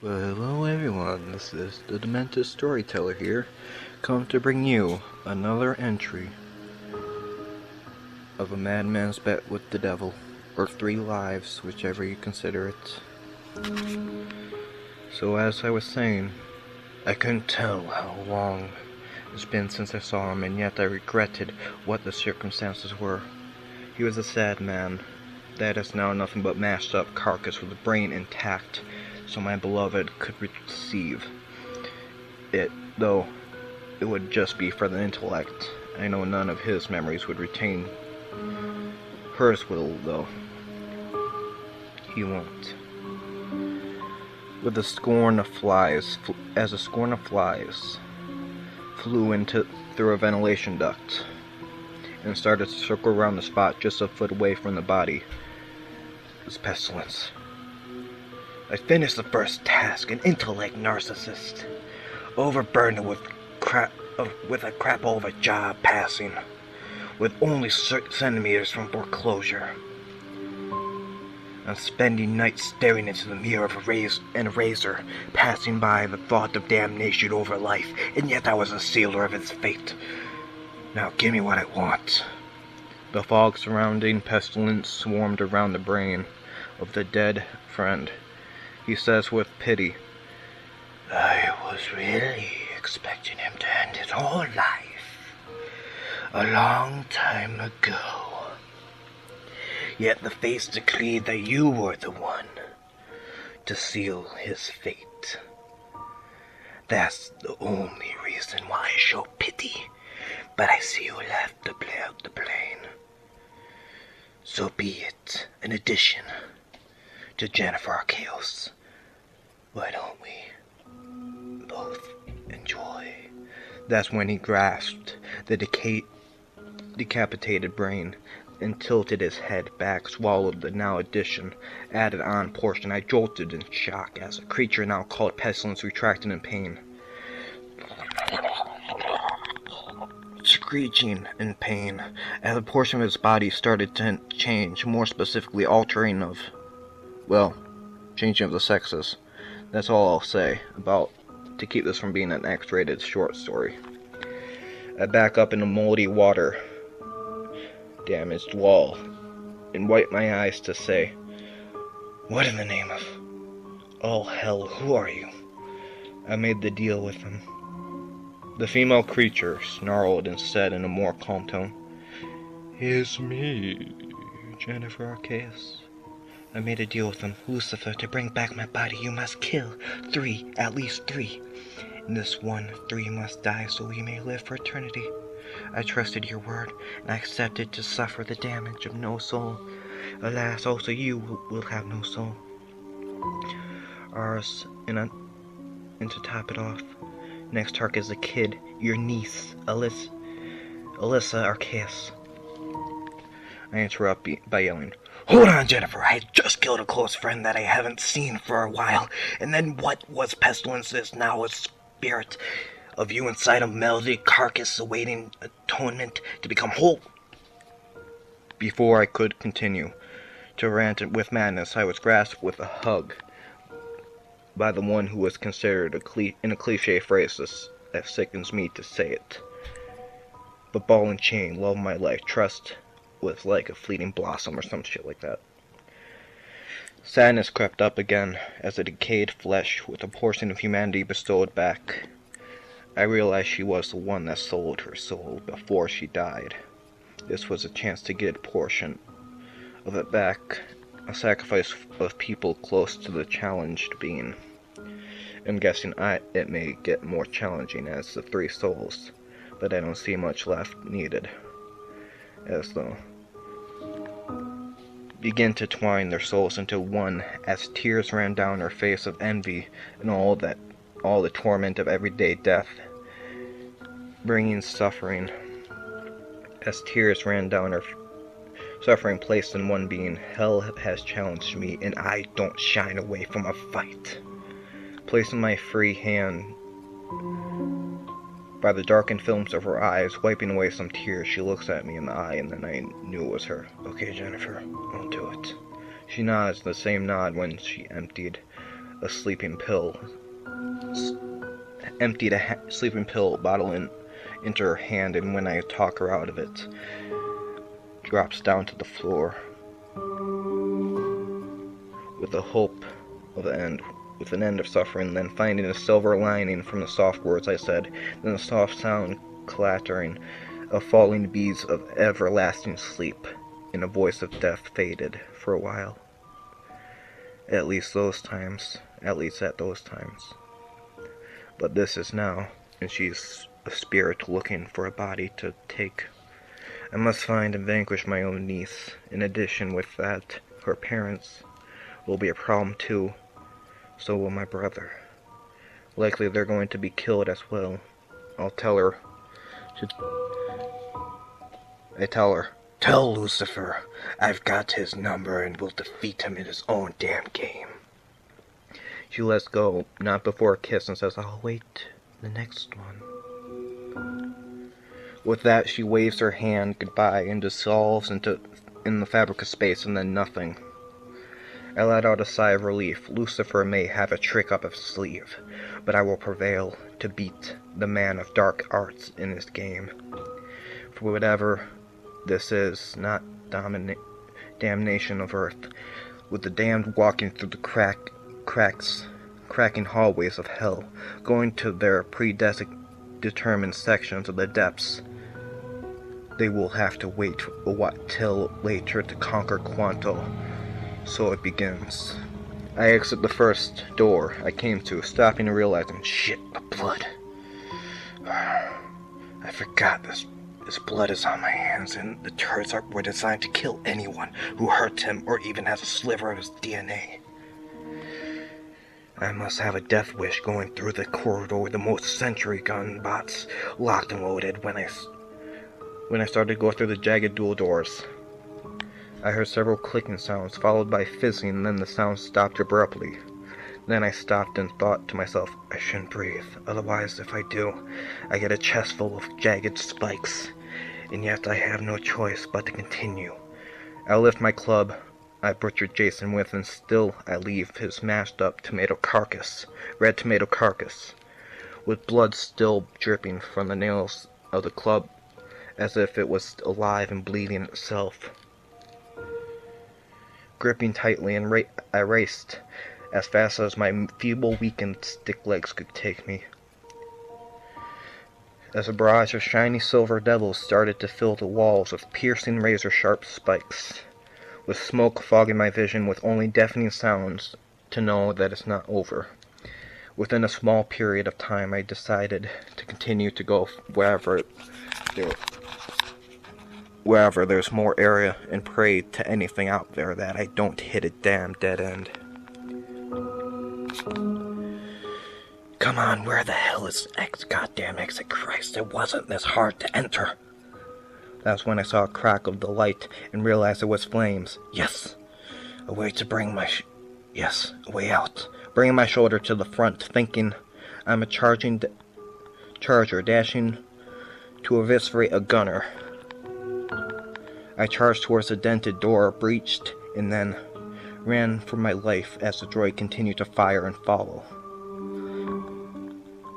Well, hello everyone, this is the Demented Storyteller here, come to bring you another entry of a madman's bet with the devil, or 3 lives, whichever you consider it. So as I was saying, I couldn't tell how long it's been since I saw him, and yet I regretted what the circumstances were. He was a sad man, that is now nothing but mashed up carcass with the brain intact, so my beloved could receive it, though it would just be for the intellect. I know none of his memories would retain. Hers will, though. He won't. With a scorn of flies, as a scorn of flies flew through a ventilation duct and started to circle around the spot just a foot away from the body, was pestilence. I finished the first task, an intellect narcissist, overburdened with a crapple of a job passing, with only centimeters from foreclosure. I'm spending nights staring into the mirror of a razor, passing by the thought of damnation over life, and yet I was a sealer of its fate. Now give me what I want. The fog surrounding pestilence swarmed around the brain of the dead friend. He says with pity, I was really expecting him to end his whole life a long time ago. Yet the fates decreed that you were the one to seal his fate. That's the only reason why I show pity, but I see you left to play out the plane. So be it an addition to Jennifer Archaeos. Why don't we both enjoy? That's when he grasped the decapitated brain and tilted his head back, swallowed the now added on portion. I jolted in shock as a creature now called Pestilence retracted in pain, screeching in pain as a portion of his body started to change, more specifically changing of the sexes. That's all I'll say about to keep this from being an X-rated short story. I back up in the moldy water damaged wall and wipe my eyes to say, what in the name of all hell, who are you? I made the deal with him. The female creature snarled and said in a more calm tone, it's me, Jennifer Archaeos. I made a deal with him, Lucifer, to bring back my body you must kill 3, at least 3. And this one, 3 must die so we may live for eternity. I trusted your word, and I accepted to suffer the damage of no soul. Alas, also you will have no soul. Ours, and to top it off, next target is a kid, your niece, Alyssa Archaeus. I interrupt by yelling, hold on, Jennifer, I had just killed a close friend that I haven't seen for a while, and then what was Pestilence is now a spirit of you inside a melted carcass awaiting atonement to become whole. Before I could continue to rant with madness, I was grasped with a hug by the one who was considered in a cliche phrase that sickens me to say it. But ball and chain, love my life, trust was like a fleeting blossom or some shit like that. Sadness crept up again as the decayed flesh with a portion of humanity bestowed back. I realized she was the one that sold her soul before she died. This was a chance to get a portion of it back, a sacrifice of people close to the challenged being. I'm guessing it may get more challenging as the 3 souls, but I don't see much left needed, as though begin to twine their souls into one as tears ran down her face of envy and all the torment of everyday death, bringing suffering. As tears ran down her suffering placed in one being, hell has challenged me, and I don't shine away from a fight. Placing my free hand by the darkened films of her eyes, wiping away some tears, she looks at me in the eye, and then I knew it was her. Okay, Jennifer, I'll do it. She nods the same nod when she emptied a sleeping pill, emptied a sleeping pill bottle into her hand, and when I talk her out of it, drops down to the floor with the hope of an end of suffering, then finding a silver lining from the soft words I said, then the soft sound clattering of falling beads of everlasting sleep, and a voice of death faded for a while. At least at those times. But this is now, and she's a spirit looking for a body to take. I must find and vanquish my own niece. In addition with that, her parents will be a problem too. So will my brother. Likely they're going to be killed as well. I tell her, "Tell Lucifer I've got his number and will defeat him in his own damn game." She lets go, not before a kiss, and says, "I'll wait the next one." With that, she waves her hand goodbye and dissolves in the fabric of space, and then nothing. I let out a sigh of relief. Lucifer may have a trick up his sleeve, but I will prevail to beat the man of dark arts in his game. For whatever this is, not damnation of earth, with the damned walking through the cracking hallways of hell, going to their predetermined sections of the depths. They will have to wait till later to conquer Quanto. So it begins. I exit the first door I came to, stopping and realizing, shit, the blood. I forgot this blood is on my hands, and the turrets were designed to kill anyone who hurts him or even has a sliver of his DNA. I must have a death wish going through the corridor with the most sentry gun bots locked and loaded when I started to go through the jagged dual doors. I heard several clicking sounds, followed by fizzing, and then the sound stopped abruptly. Then I stopped and thought to myself, I shouldn't breathe, otherwise if I do, I get a chest full of jagged spikes, and yet I have no choice but to continue. I lift my club I butchered Jason with, and still I leave his mashed up red tomato carcass, with blood still dripping from the nails of the club, as if it was alive and bleeding itself. Gripping tightly, and I raced as fast as my feeble, weakened stick legs could take me. As a barrage of shiny silver devils started to fill the walls with piercing razor-sharp spikes, with smoke fogging my vision, with only deafening sounds to know that it's not over. Within a small period of time, I decided to continue to go wherever there's more area, and pray to anything out there that I don't hit a damn dead end. Come on, where the hell is goddamn exit? Christ, it wasn't this hard to enter. That's when I saw a crack of the light and realized it was flames. Yes, a way to bring a way out. Bringing my shoulder to the front, thinking I'm a charger dashing to eviscerate a gunner. I charged towards the dented door, breached, and then ran for my life as the droid continued to fire and follow.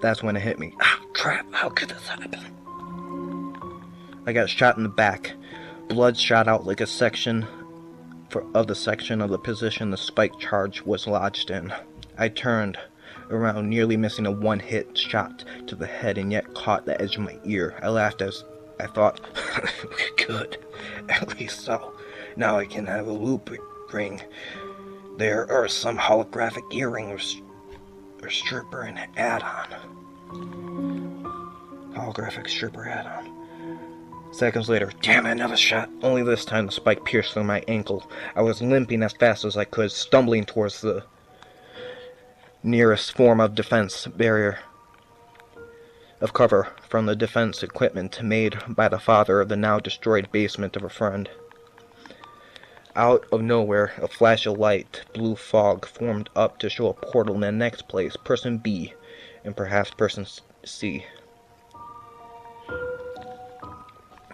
That's when it hit me. Ah, crap, how could this happen? I got shot in the back. Blood shot out like a section of the position the spike charge was lodged in. I turned around, nearly missing a one-hit shot to the head, and yet caught the edge of my ear. I laughed as I thought, good, at least so. Now I can have a loop ring. There are some holographic earrings or stripper and add-on. Holographic stripper add-on. Seconds later, damn it, another shot. Only this time the spike pierced through my ankle. I was limping as fast as I could, stumbling towards the nearest form of defense barrier of cover from the defense equipment made by the father of the now destroyed basement of a friend. Out of nowhere, a flash of light, blue fog formed up to show a portal in the next place, person B, and perhaps person C.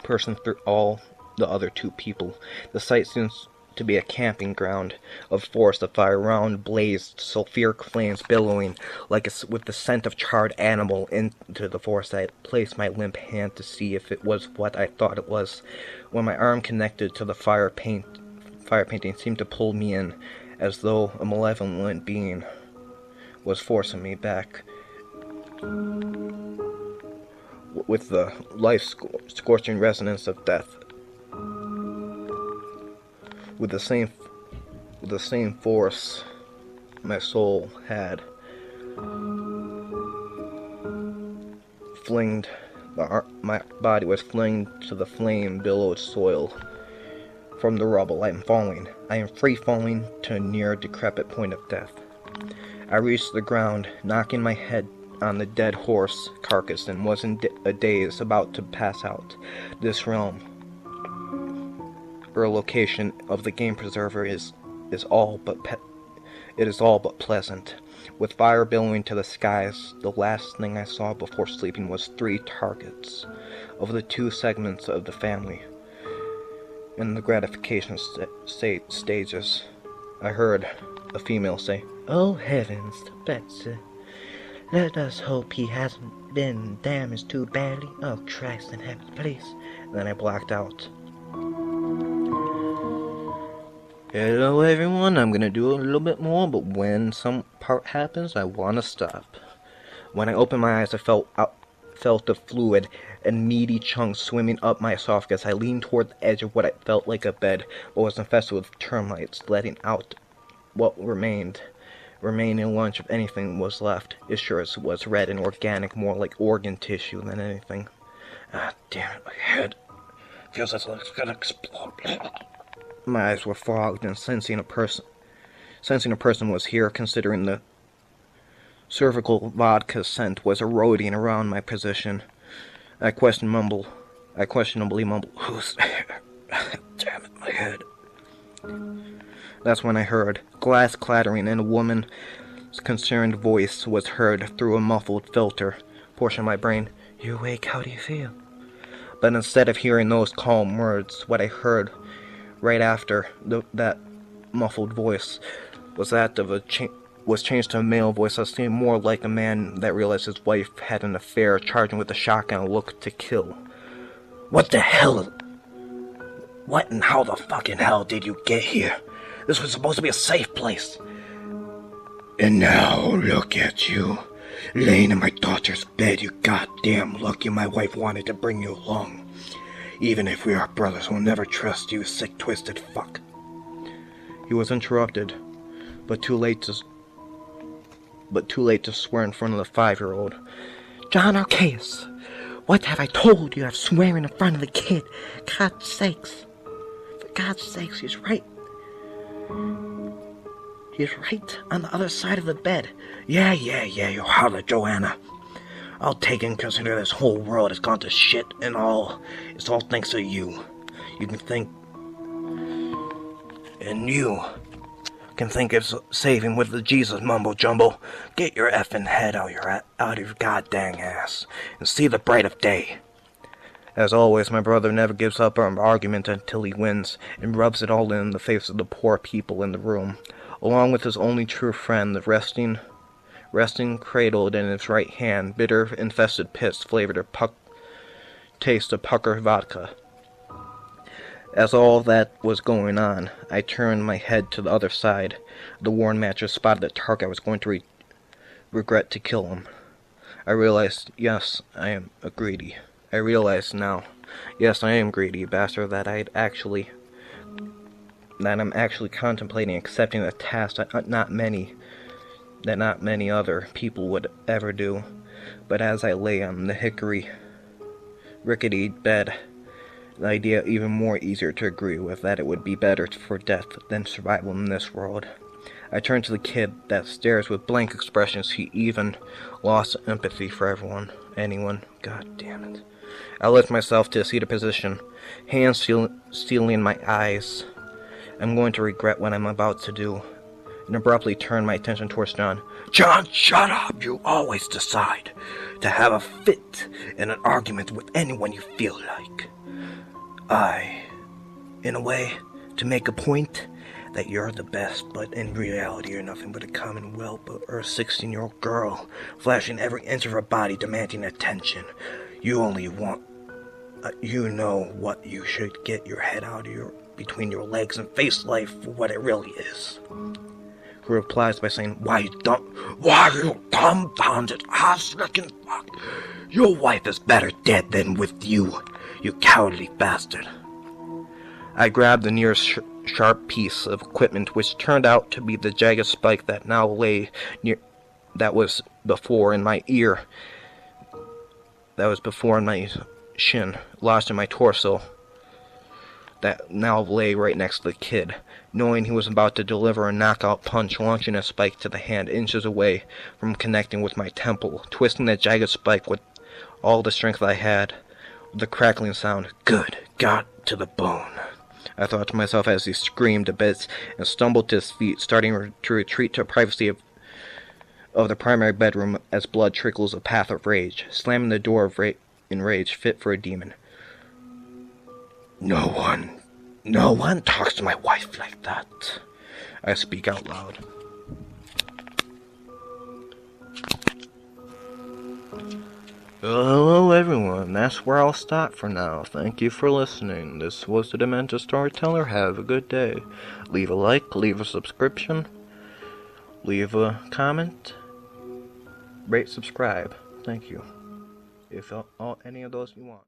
Person through all the other two people. The sight seems to be a camping ground. Of forest, the fire around blazed, sulfuric flames billowing with the scent of charred animal into the forest. I placed my limp hand to see if it was what I thought it was. When my arm connected to the fire painting seemed to pull me in, as though a malevolent being was forcing me back with the life-scorching resonance of death. With the same force my soul had my body was flinged to the flame-billowed soil. From the rubble, I am falling. I am free-falling to a near decrepit point of death. I reached the ground, knocking my head on the dead horse carcass, and was in a daze about to pass out. This realm, or location of the game preserver, is all but pleasant. With fire billowing to the skies, the last thing I saw before sleeping was 3 targets of the 2 segments of the family. In the gratification stages, I heard a female say, "Oh heavens, Betsy. Let us hope he hasn't been damaged too badly. Oh Christ in heaven, please." And then I blacked out. Hello everyone, I'm gonna do a little bit more, but when some part happens, I wanna stop. When I opened my eyes, I felt the fluid and meaty chunks swimming up my esophagus. I leaned toward the edge of what I felt like a bed, but was infested with termites, letting out what remaining lunch, if anything was left. It sure was red and organic, more like organ tissue than anything. Ah, damn it, my head feels like it's gonna explode. My eyes were fogged, and sensing a person was here, considering the cervical vodka scent was eroding around my position. I questionably mumbled, "Who's there?" Damn it, my head. That's when I heard glass clattering, and a woman's concerned voice was heard through a muffled filter portion of my brain. "You awake? How do you feel?" But instead of hearing those calm words, what I heard right after that muffled voice was changed to a male voice that seemed more like a man that realized his wife had an affair, charging with a shotgun and looked to kill. "What the hell? What and how the fucking hell did you get here? This was supposed to be a safe place." "And now look at you, laying in my daughter's bed. You goddamn lucky my wife wanted to bring you along. Even if we are brothers, we'll never trust you, sick, twisted fuck." He was interrupted, but too late to swear in front of the 5-year-old. "John Arceus, what have I told you? I've swearing in front of the kid. God's sakes. For God's sakes, he's right. He's right on the other side of the bed." Yeah, you holler, Joanna. "I'll take and consider this whole world has gone to shit and all. It's all thanks to you. You can think it's saving with the Jesus mumbo-jumbo. Get your effing head out of your goddamn ass and see the bright of day." As always, my brother never gives up an argument until he wins, and rubs it all in the face of the poor people in the room, along with his only true friend, the resting cradled in his right hand, bitter-infested pits flavored taste of pucker vodka. As all that was going on, I turned my head to the other side. The worn mattress spotted the target. I was going to regret to kill him. I realized, yes, I am greedy. I realize now, yes, I am greedy, bastard, that I'm actually contemplating accepting a task that not many other people would ever do. But as I lay on the rickety bed, the idea even more easier to agree with, that it would be better for death than survival in this world. I turned to the kid that stares with blank expressions. He even lost empathy for anyone. God damn it. I lift myself to a seated position, hands sealing my eyes. I'm going to regret what I'm about to do, and abruptly turn my attention towards John. "John, shut up! You always decide to have a fit in an argument with anyone you feel like. I, in a way, to make a point that you're the best, but in reality you're nothing but a common whelp or a 16-year-old girl, flashing every inch of her body, demanding attention. You only want, you know what you should get your head out of between your legs and face life for what it really is. Who replies by saying, why you dumbfounded ass-licking fuck? Your wife is better dead than with you, you cowardly bastard. I grabbed the nearest sharp piece of equipment, which turned out to be the jagged spike that now lay near, that was before in my ear, that was before in my shin, lodged in my torso, that now lay right next to the kid. Knowing he was about to deliver a knockout punch, launching a spike to the hand inches away from connecting with my temple, twisting the jagged spike with all the strength I had, with the crackling sound, good, got to the bone. I thought to myself as he screamed a bit and stumbled to his feet, starting to retreat to privacy of the primary bedroom as blood trickles a path of rage, slamming the door in rage fit for a demon. No one talks to my wife like that. I speak out loud. Hello everyone, that's where I'll stop for now. Thank you for listening. This was the Demented Storyteller. Have a good day. Leave a like, leave a subscription, leave a comment, rate, subscribe. Thank you. If any of those you want.